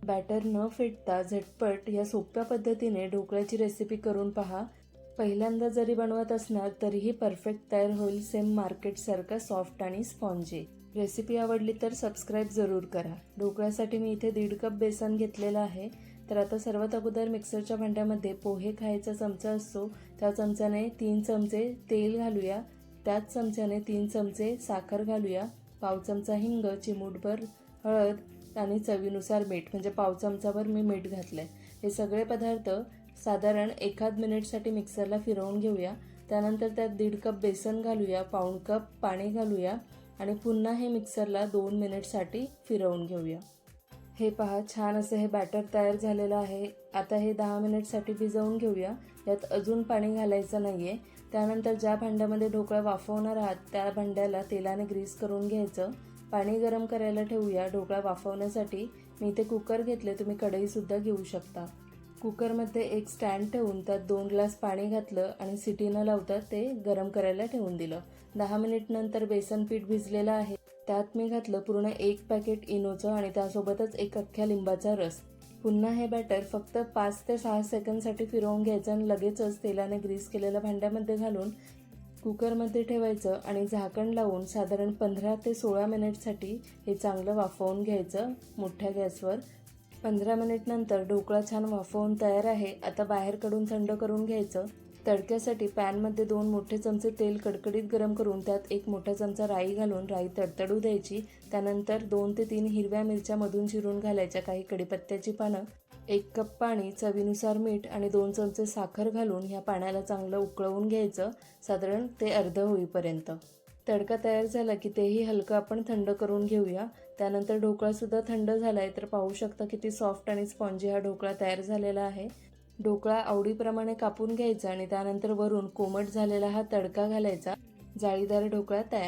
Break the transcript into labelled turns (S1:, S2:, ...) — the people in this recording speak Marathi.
S1: बॅटर न फेटता झटपट या सोप्या पद्धतीने ढोकळ्याची रेसिपी करून पहा। पहिल्यांदा जरी बनवत असणार तरीही परफेक्ट तयार होईल, सेम मार्केटसारखा सॉफ्ट आणि स्पॉन्जी। रेसिपी आवडली तर सबस्क्राईब जरूर करा। ढोकळ्यासाठी मी इथे 1.5 कप बेसन घेतलेलं आहे। तर आता सर्वात अगोदर मिक्सरच्या भांड्यामध्ये पोहे खायचा चमचा असतो त्या चमच्याने 3 चमचे तेल घालूया। त्याच चमच्याने 3 चमचे साखर घालूया, पाव चमचा हिंग, चिमूटभर हळद आणि चवीनुसार मीठ, म्हणजे पाव चमचाभर मी मीठ घातलंय। हे सगळे पदार्थ साधारण 1 मिनिटसाठी मिक्सरला फिरवून घेऊया। त्यानंतर त्यात 1.5 कप बेसन घालूया, पाऊण कप पाणी घालूया आणि पुन्हा हे मिक्सरला 2 मिनिटसाठी फिरवून घेऊया। हे पहा, छान असं हे बॅटर तयार झालेलं आहे। आता हे 10 मिनिटसाठी भिजवून घेऊया। यात अजून पाणी घालायचं नाहीये। त्यानंतर ज्या भांड्यामध्ये ढोकळा वाफवणार आहात त्या भांड्याला तेलाने ग्रीस करून घ्यायचं। पाणी गरम करायला ठेवूया ढोकळा वाफवण्यासाठी। मी इथे कुकर घेतले, तुम्ही कढई सुद्धा घेऊ शकता। कुकरमध्ये एक स्टँड ठेवून त्यात 2 ग्लास पाणी घातलं आणि सिटी न लावता ते गरम करायला ठेवून दिलं। 10 मिनिट नंतर बेसन पीठ भिजलेलं आहे, त्यात मी घातलं पूर्ण 1 पॅकेट इनोचं आणि त्यासोबतच 1 अख्ख्या लिंबाचा रस। पुन्हा हे बॅटर फक्त 5 ते 6 सेकंदसाठी फिरवून घ्यायचं आणि लगेचच तेलाने ग्रीस केलेल्या भांड्यामध्ये घालून कुकरमध्ये ठेवायचं आणि झाकण लावून साधारण 15 ते 16 मिनिटसाठी हे चांगलं वाफवून घ्यायचं मोठ्या गॅसवर। 15 मिनिट नंतर ढोकळा छान वाफवून तयार आहे। आता बाहेर काढून थंड करून घ्यायचं। तडक्यासाठी पॅनमध्ये 2 मोठे चमचे तेल कडकडीत गरम करून त्यात 1 मोठा चमचा राई घालून राई तडतडू द्यायची। त्यानंतर 2 ते 3 हिरव्या मिरच्या मधून चिरून घालायच्या, काही कढीपत्त्याची पानं, 1 कप पाणी, चवीनुसार मीठ आणि 2 चमचे साखर घालून ह्या पाण्याला चांगलं उकळवून घ्यायचं, साधारण ते अर्ध होईपर्यंत। तडका तयार झाला की तेही हलकं आपण थंड करून घेऊया। त्यानंतर ढोकळा सुद्धा थंड झालाय, तर पाहू शकता किती सॉफ्ट आणि स्पॉन्जी हा ढोकळा तयार झालेला आहे। ढोकळा आवडीप्रमाणे कापून घ्यायचा आणि त्यानंतर वरून कोमट झालेला हा तडका घालायचा। जाळीदार ढोकळा तयार।